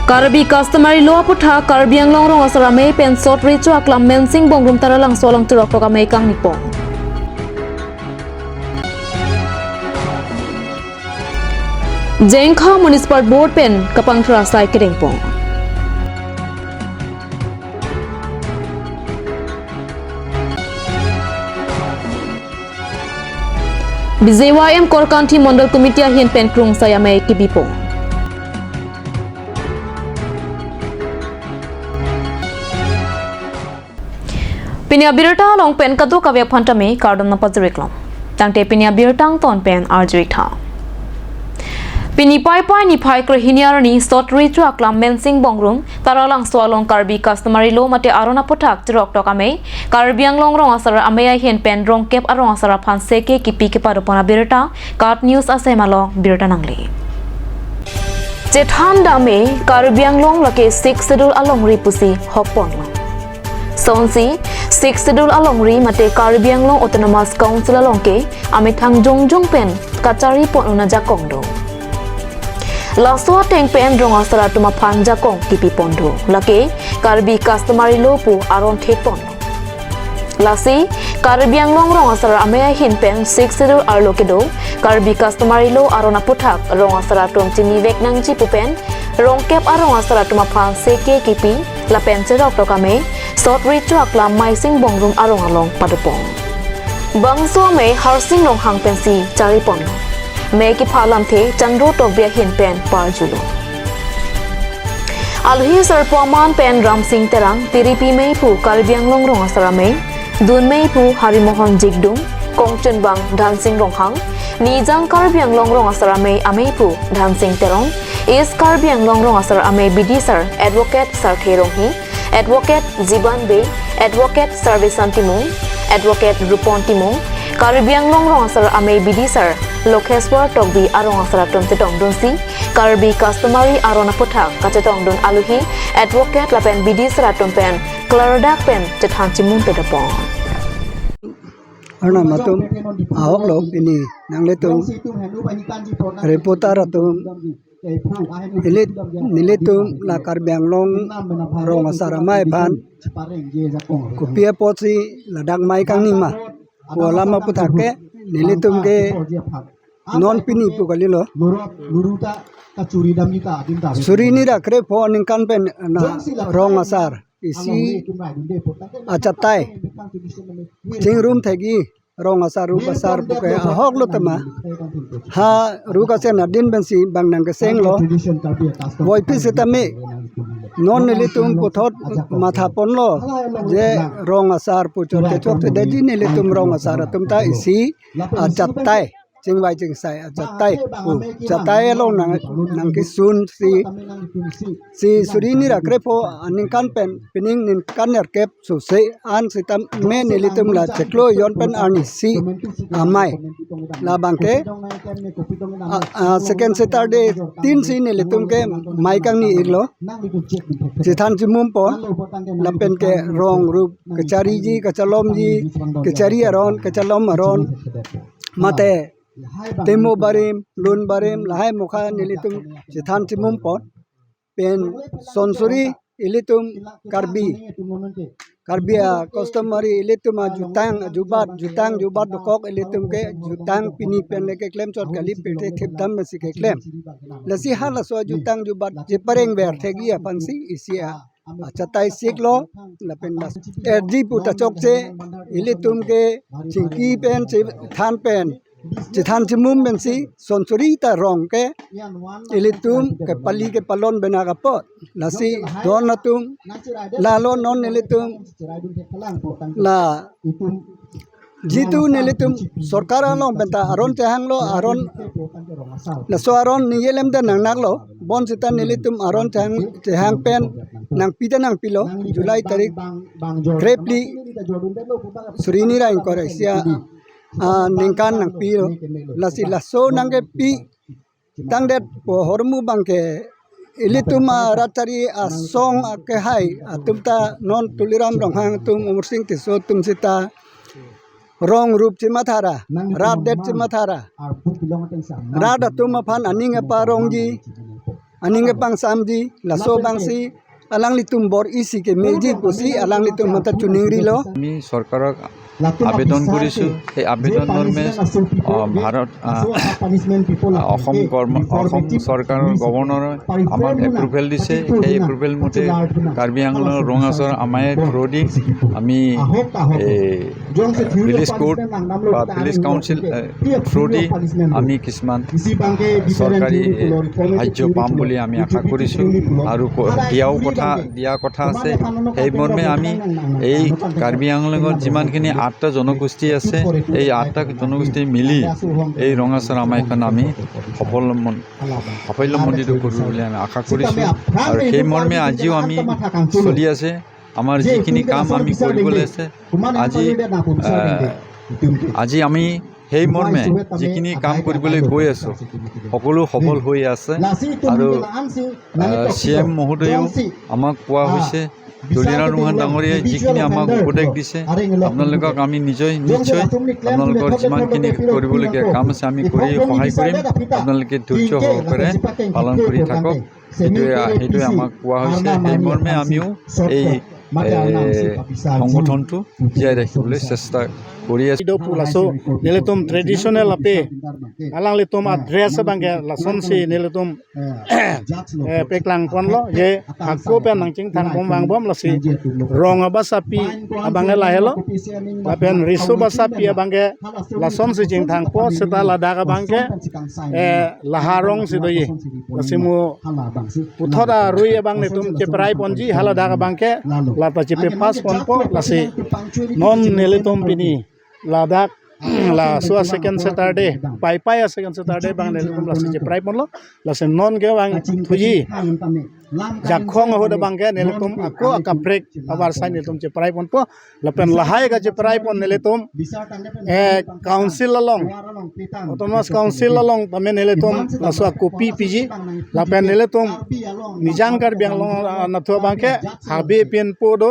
Karbi customary law putha Karbi ang long rong asarame pen sort richo aklam mensing bongrum taralang solang turok toka may kang nipong. Jengkha Municipal Board pen kapang trasay kedengpong. BJYM Korkanti Mondal Committee hian pen krung saya may kibipong. Pinia birta long pen kadu kavya phantame kardom na pajriklom. Tangte pinia birtang ton pen arjrikha. Pini pai ni phai kre hiniarani sot richu aklam mensing bongrum taralang swalong Karbi customary law mate arona pothak trok tokame Karbiang long rong asara ameya hian pen rong kep arong asara phan seke kipi ke parupona birta kat news ase malo birta nangli. Jethan dame Karbiang long lake 6 schedule along ripusi hopon. Sonsi 6 schedule along ri mate Karbiang long autonomous council along ke amithang jongjong pen kachari pon una jakongdo. Laswa teng pen rong asara tuma panja kong kipi pondo lake Karbi customary law pu aron thepon. Lasi Karbiang long rong asara ameya hin pen 6 schedule arlo kedo Karbi customary law arona puthak rong asara tum chini vek nang chi pu pen rong kep arong asara tuma phan seke kipi la pen cherok tokame sot richu akla maising bongrum arong along padupong. Bangso me harsing long hang pensi chari pon. Me ki phalam the chandro tokbia hin pen par julo. Alhi sarpaman pen ram sing terang tiripi me pu Karbiang long rong asara me dun me pu Harimohon jigdung kongchen bang dancing rong hang nijang Karbiang long rong asara me ame pu dancing terong is Karbiang long rong asara ame bidi sir advocate sir kherong hi advocate Jiban Be advocate Service Timung advocate Rupon Timung Karbiang long rong asara ame bidi sir Lokeswar tokbi arong asara tom chetong donsi Karbi customary arona puthak kachetong don aluhi advocate lapen bidi saratom pen clardak pen chethan chimun pedapon. Arna matum ahok lok ini nang letung reporter atum elit niletum la Karbiang long rong asara mai ban kupia posi ladak mai kang nima walama puthake niletum ke non pini pu kalilo suri ni ra kre pho ningkan pen na rong asar isi achatai ting room thegi rong asar ru basar pu ke ahok lo tama ha ru ka sen din bensi bang nang ke seng lo voi pi setame non nilitum puthot matha pon lo je rong asar pu chot ke chok de di nilitum rong asar tumta isi achatai chingwai chingsai achatai pu chatai lo nang ki sun si surini ra krepo aning kan pen pining nin kaner kep su se an sitam me nilitum la cheklo yon pen ani si amai la bangke second saturday tin si nilitum ke mai kang ni iglo jithan chimum po lampen ke rong rup kachari ji kachalom ji kachari aron kachalom aron mate temo barim lun barim lahai mukha nilitum jithan chimum po pen sonsuri ilitum Karbia customary ilitum jutang jubat dokok ilitum ke jutang pini pen leke klem chot kali pete thipdam mesi ke klem lasi hala so jutang jubat jepareng ber thegi apansi isia achatai siklo lapen das erji puta chokche ilitum ke chingki pen than pen Jithan chimum bensi sonsuri ta rong ke ilitum ke pali ke palon bena kapot lasi don natum lalo non ilitum la jitu nilitum sarkar along benta aron tehang lo aron la so aron niyelem da nang naklo bon sita nilitum aron tehang pen nang pita nang pilo Julai tarik krepli surini ra inkoresia ningkan nang pilo lasi laso nangge pi tangdet po hormu bangke ilituma ratari asong ke hai atumta non tuliram rong hang tum umursing tiso tum sita rong rup cimathara radet cimathara rada tuma phan aning pa rong ji aninge pang samji laso bangsi alang litum bor isi ke meji pusi alang litum mata chuningri lo আমি চৰকাৰক আবেদন কৰিছোঁ সেই আবেদন মৰ্মে ভাৰত অসম চৰকাৰৰ গভৰ্ণৰে আমাক এপ্ৰুভেল দিছে সেই এপ্ৰুভেল মতে কাৰ্বি আংলঙৰ ৰঙাচৰ আমায়ে থ্ৰু দি আমি ভিলেজ কোৰ্ট বা ভিলেজ কাউন্সিল থ্ৰু দি আমি কিছুমান চৰকাৰী সাহায্য পাম বুলি আমি আশা কৰিছোঁ আৰু দিয়া কথা আছে সেই মৰ্মে আমি এই কাৰ্বি আংলঙত যিমানখিনি 8টা জনগোষ্ঠী আছে এই 8টা জনগোষ্ঠী মিলি এই ৰঙাচৰ আমাইখন আমি সাফল্যমণ্ডিত কৰোঁ বুলি আমি আশা কৰিছোঁ আৰু সেই মৰ্মে আজিও আমি চলি আছে আমাৰ যিখিনি কাম আমি কৰিবলৈ আছে আজি আমি সেই মৰ্মে যিখিনি কাম কৰিবলৈ গৈ আছোঁ সকলো সফল হৈ আছে আৰু CM মহোদয়েও আমাক কোৱা হৈছে দলিয়াৰ ৰোহন ডাঙৰীয়াই যিখিনি আমাক উপদেশ দিছে আপোনালোকক আমি নিশ্চয় আপোনালোকৰ যিমানখিনি কৰিবলগীয়া কাম আছে আমি কৰি সহায় কৰিম আপোনালোকে ধৈৰ্য সহকাৰে পালন কৰি থাকক সেইটোৱে আমাক কোৱা হৈছে সেই মৰ্মে আমিও এই সংগঠনটো জীয়াই ৰাখিবলৈ চেষ্টা কৰি আছোঁ Laso nilitum traditional ape alang litum address bangke lason si nilitum peklang ponlo je aku pen nangcing thang bom bang bom lasi rong abasapi abange lahelo apen risu basapi abange lason si jing thang po seta ladaka bangke laharong si doye lasimu puthoda rui abang nitum cheprai ponji haladaka bangke lata chepe pas ponpo lasi non nilitum pini Ladakh la so second Saturday pai second Saturday bang nelitum la se prai ponlo la se non ke bang thuji jakhong hoda bang ke nelitum ako akaprek abar sai nelitum che prai ponpo la pen lahai ga che prai pon nelitum council along autonomous council along tame nelitum la so copy piji la pen nelitum nijangkar bianglong nathua bang ke habe pen podo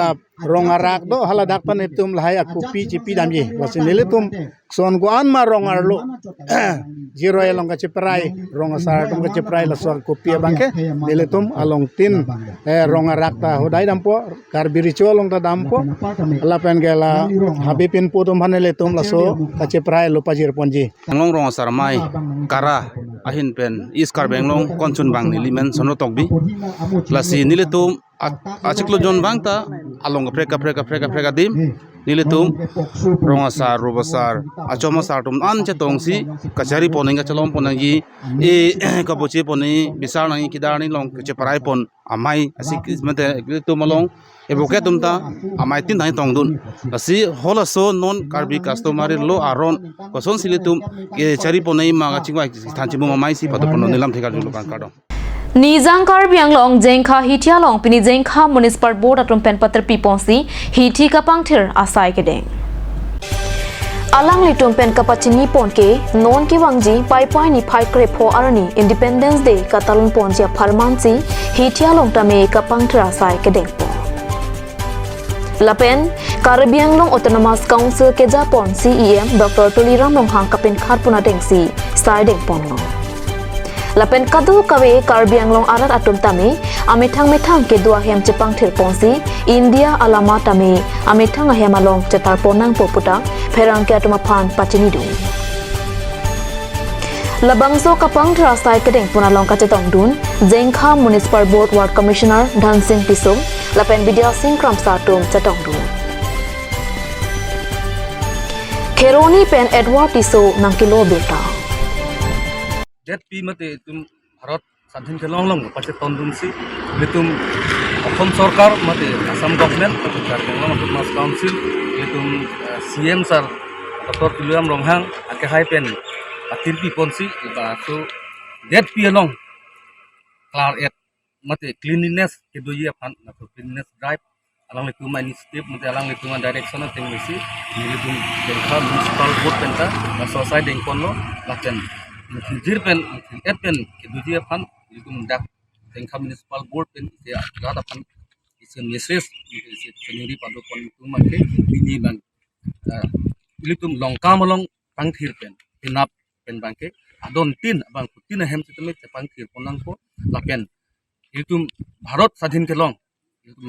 la rongarak do haladak pan itum lahai aku pi damje wasin nilitum son guan ma rongar lo jiro elong ka cheprai rongasar tum ka cheprai la so kopi bangke nilitum along tin rongarak ta hodai dampo karbiri cholong ta dampo la pen gela habipin putum hanelitum la so ka cheprai lo pajir ponji Anglong rongasar mai kara ahin pen iskar benglong konchun bang nilimen sono tokbi lasi nilitum achiklo jon bangta along preka dim nilitum rongasar robasar achomasar tum an chetongsi kachari poninga chalom ponangi e kapochi poni bisar nangi kidarni long che parai pon amai asik mate nilitum along eboke tumta amai tin dai tongdun asi holaso non karbi customary lo aron koson silitum ke chari ponai ma chingwa thanchimu mamai si patopono nilam thekar julukan kado Nizang Karbi Anglong Jengkha Hitia Long Pini Jengkha Municipal Board atum pen patr piponsi Hiti kapangthir asai kedeng Alang litum pen kapachini ponke non ki wangji pai ni phai kre pho arani Independence Day katalun ponja pharmansi Hitia Long tame kapangthir asai kedeng Lapen Karbi Anglong Autonomous Council ke Japon CEM Dr. Tuliram Longhang kapin kharpuna dengsi sai deng ponno Lapen kadu kawe Karbi Anglong arat atum tami amithang ke dua hem chepang thir ponsi India alama tami amithang hem along chetar ponang poputa pherang ke atuma phan pachini du Labangso kapang thra sai kedeng punalong ka chetong dun Jengkha Municipal Board Ward Commissioner Dhan Singh Tisum Lapen Vidya Singh Kramsa tum chetong dun Kheroni pen Edward Tiso nangkilo beta pi mate tum Bharat Sadhin Khelong long pache tondun si litum Assam Sarkar mate Assam government Karbi Anglong Autonomous Council litum CM sir Dr. Tuliram Longhang ake hai pen atir pi ponsi ba so pi along klar et mate cleanliness ke doye phan cleanliness drive alang litum initiative mate alang litum direction ting misi litum Jengkha Municipal Board penta na society deng konlo laten Jirpen, Epen, Kedudia Pan, Litum Dak, Jengkha Municipal Board Pen, Gada Pan, is in Mrs. Senuri Padopon, Tumake, Miniban, Litum Long Kamalong, Pankir Pen, Pinap Pen Banke, adon tin abang tin hem setemi cepang thir ponang po lapen itu Bharat Sadhin kelong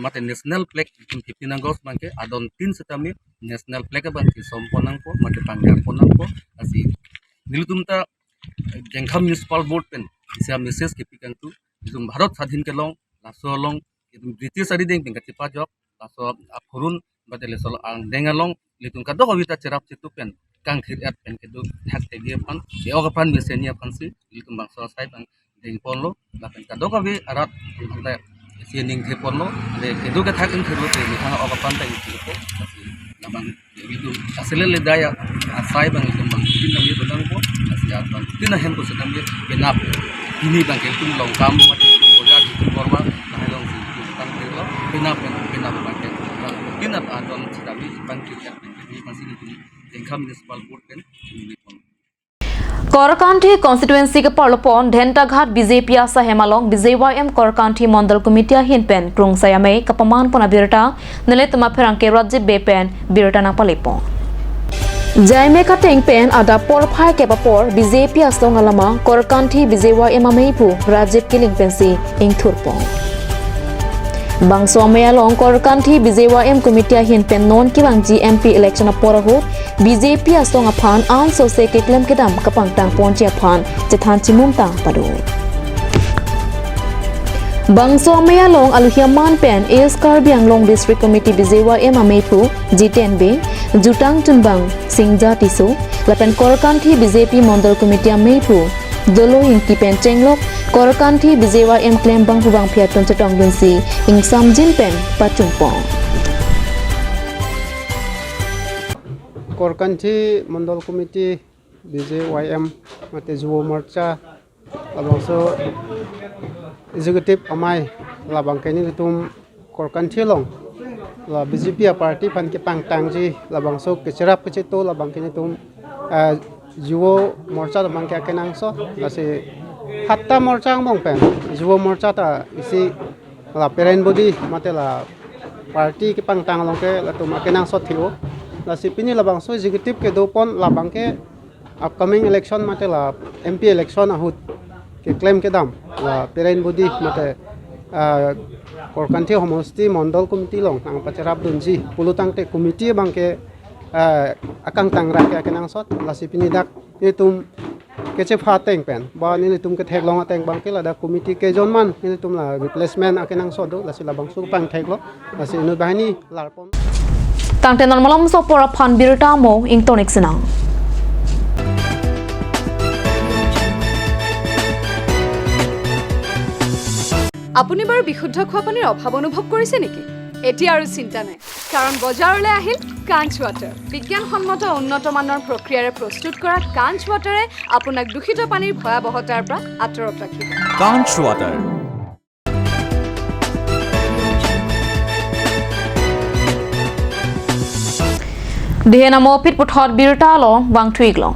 mate national flag itu 15 August bangke adon tin setemi national flag abang thi somponang po mate pangjar ponang po asi nilutum ta jengkham municipal board pen sia message ke pikang tu itu Bharat Sadhin kelong laso long itu British adi deng tingkat cepat jok laso akhurun batele sol ang dengalong litung kadok awita cerap situ pen kang khir at pen kedu hak te dia pan e oga pan mesenia pan si litung bang so sai bang deng ponlo la pen kadok awi arat le siening the ponlo le kedu ka thak ang khiru te ni thang oga pan ta itu ko la bang itu asile le daya sai bang litung bang tin nami bodang ko asia bang tin hem ko sedang dia benap ini bang ketu long kam mat boja di korwa la long si tang lo benap bang ketu kinat adon sedami bang kita masih itu jengkham municipal board pen Korkanthi constituency ke Parlopon Dhentaghat BJP asa hemalong BJYM Korkanthi Mandal Committee hin pen krung sayame kapaman pona birta nele tama pherang ke rajye be pen birta na palipon Jaime ka teng pen ada por phai ke papor BJP asong alama Korkanthi BJYM ameipu rajye killing pensi ing thurpon Bangso mayalong Korkanthi BJYM committee hin pen non ki bang GMP election aporahu BJP asong aphan an so se ke klem kedam kapang tang ponche aphan chethan chimum tang padu Bangso mayalong aluhiaman pen is Karbiang Long District Committee BJYM ameipu G10B jutang tunbang singja tisu lapen Korkanthi BJP Mandal Committee ameipu Dolo hingki pen cenglok Korkanthi BJYM claim bang hubang phiaton chetong dunsi ing samjin pen pachungpong Korkanthi Mandal Committee BJYM mate Juwo Morcha abangso executive amai labang keni tum Korkanthi long la BJP party pan ke pang tangji labangso kecerap keceto labang keni tum Juwo Morcha labang ke kenang so lase hatta morcha mong pen Juwo Morcha ta isi la peren body mate la party ke pang tang long ke la tum kenang so thio la sipini labang so executive ke do pon labang ke upcoming election mate la MP election ahut ke claim ke dam la peren body mate Korkanthi homosti Mandal Committee long ang pacerap dunji pulutang te committee bang ke akang tang ra ke kenang sot la sipini dak ni tum keche phateng pen ba ni tum ke thek long ateng bang ke la da committee ke jonman ni tum la replacement akenang sot do la si labang su pang thek lo la si nu bahani larpon Tangte normalam so pora phan birta mo ing tonik sinang আপুনি বাৰু বিশুদ্ধ খোৱা পানীৰ অভাৱ অনুভৱ কৰিছে নেকি এতিয়া আৰু চিন্তা নাই কাৰণ বজাৰলৈ আহিল কাঞ্চ ৱাটাৰ বিজ্ঞানসন্মত উন্নত মানৰ প্ৰক্ৰিয়াৰে প্ৰস্তুত কৰা কাঞ্চ ৱাটাৰে আপোনাক দূষিত পানীৰ ভয়াৱহতাৰ পৰা আঁতৰত ৰাখিব কাঞ্চ water Dihena mo pit puthot birta lo wang thuig lo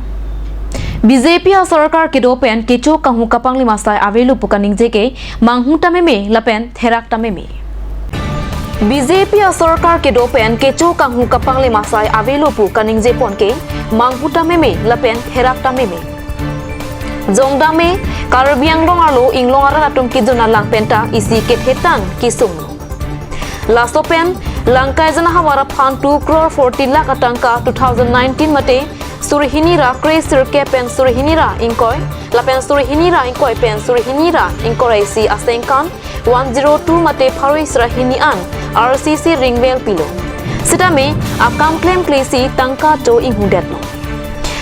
BJP sarkar ke dopen kecho kahu kapang lima sai avelu pukaning jeke manghu tameme lapen therak tameme BJP sarkar ke dopen kecho kahu kapang lima sai avelu pukaning je pon ke manghu tameme lapen therak tameme jongdame Karbiang Long alo inglong ara atum ki jona lang penta isi ke thetang kisung Lastopen Langkai jana hawara phan 2 crore 40 lakh atangka 2019 mate Surihinira Crazy Pen Surihinira Inkoi Lapen Surihinira Inkoi Pen Surihinira Inkoi si Asengkan 102 mate Pharis Rahini an RCC Ringwell Pilo Sitame Akam claim Klesi Tangka Jo Inhudet no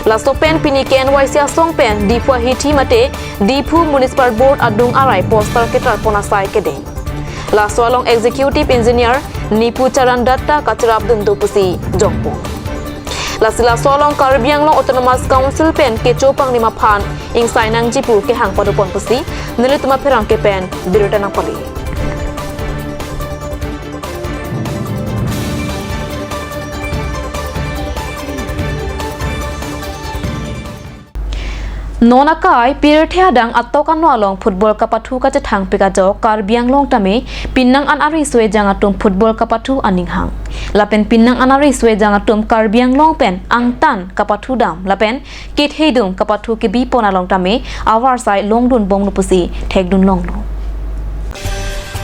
Lastopen Pini KNYC Song Pen Dipua Hiti mate Dipu Municipal Board Adung Arai Poster Ketar Ponasai Kedeng Laso along Executive Engineer Nipu Charan Datta Kacharab Dundopusi Jongpong Lasila solong Karbiang Long Autonomous Council pen ke chopang lima phan ing sainang jipu ke hang padupon pusi nilituma pherang ke pen birota nang pali Nonakai pirthea dang atokan no along football kapathu ka chathang pekajok karbiang long tame pinnang an ari swe jangatum football kapathu aninghang lapen pinnang an ari swe jangatum karbiang long pen angtan kapathu dam lapen kit heidum kapathu ke bi pona long tame awar sai longdun bonglupusi thekdun longlo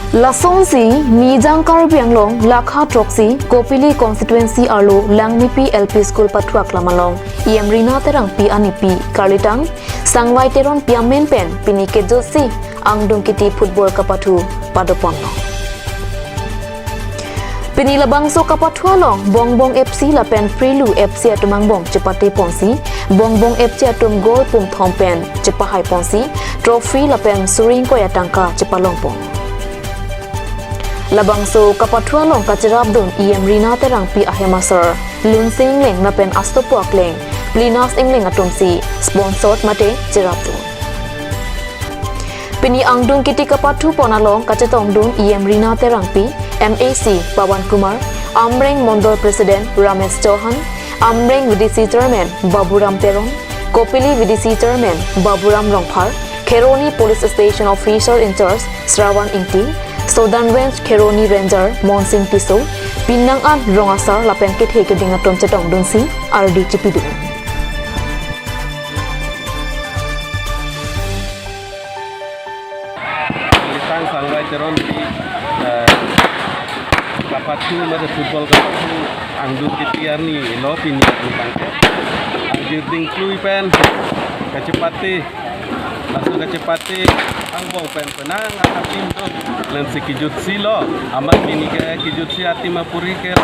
Lasonsi Nijang Karbiang Long Lakha Troxi Kopili Constituency Arlo Langnipi LP School Patuak Lamalong Iam Rina Terang Pi Anipi Karlitang Sangwai Teron Piamen Pen Pinike Josi Angdung Kiti Football Kapatu Padopon Pinilabangso Kapatu Long Bongbong FC Lapen Prilu FC Atumang Cepate Ponsi Bongbong FC Atum Gol Pum Thompen Cepahai Ponsi Trophy Lapen Suring Koyatangka Cepalongpong Labangso kapatwa long kacirabdun Iam Rina Terang Pi Ahemasar Lunsing Leng Napen Astopuak Leng Plinas Ingling Atumsi Sponsored Mate Cirabdun Pini Angdung Kiti Kapatu Ponalong Kacetongdun Iam Rina Terang Pi MAC Pawan Kumar Amreng Mondol President Ramesh Chauhan Amreng VDC Chairman Baburam Teron Kopili VDC Chairman Baburam Rongphar Kheroni Police Station Officer in Charge Srawan Ingti Southern Range Kheroni Ranger Monsing Piso Pinang An Rongasar Lapen Kit Heke Dingatom Chetong Dunsi RD Cipidu Litang Sangwai Teron di Kapatu Mada Football Kapatu Angdung Kitiar ni Lo Pini Angkangke Anjir Ding Klui Pen Kecepati Langsung kecepati Angbong Pen Penang Angkat tim tu Lensi kijutsi lo Amat ini ke kijutsi hati mapuri ke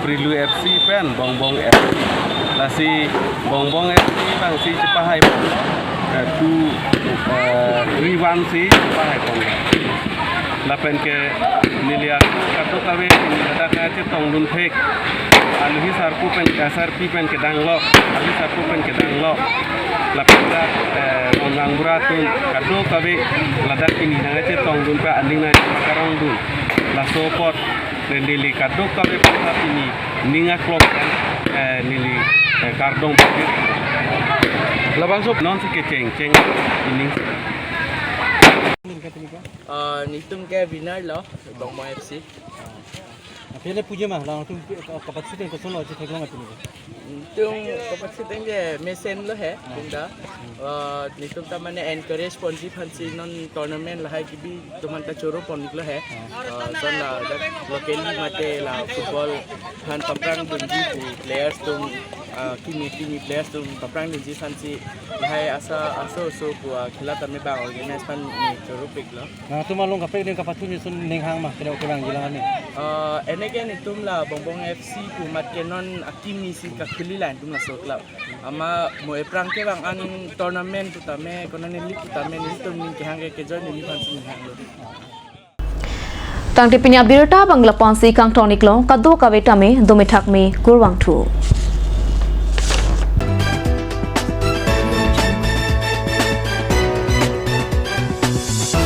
Prilu FC Pen Bongbong FC Lasi Bongbong FC Bang si Cepahai Tu Riwan si Cepahai Pon Lapen ke Nilia Katu kawe Ada ke Cetong Dun Pek Aluhi sarpu pen Sarpi pen ke Danglok Aluhi sarpu pen ke Danglok Lapen ke Ongang Buratun Kadu kawe Ladak ini Nanga Cetong Dun Pe Anding na Makarong Dun La Sopot Nili Kadu kawe Pasap ini Ninga Klok Nili Kardong Pekir Labang Sop Non si Ceng Ini Nitum ke winner lo Bongbong FC. Pele puja mah lang tu kapasitas kosong lo je thekong atu ni. Nitum kapasitas je mesen lo hai tunda. Nitum ta mane encourage ponji phansi non tournament lah hai kibi tuman ta choro ponik lo hai. Son la locally mate la football han paprang dunji players tum kimi players tum paprang dunji phansi hai asa so ku khila tame bang organize pan ni choro pik lo. Nah tu malong kapek dengan kapatu ni sun nenghang mah kena kurang jilangan ni. Enegen itum la Bongbong FC ku mat kenon akimi si kakulilan tum la so club. Ama mo eprang ke bang an tournament tutame konon ni league tutame ni tum ni kehang ke join ni phansi ni hang lo. Tang tipinya birta bangla ponsi kang tonik long kadu kawe tame domithak me kurwang thu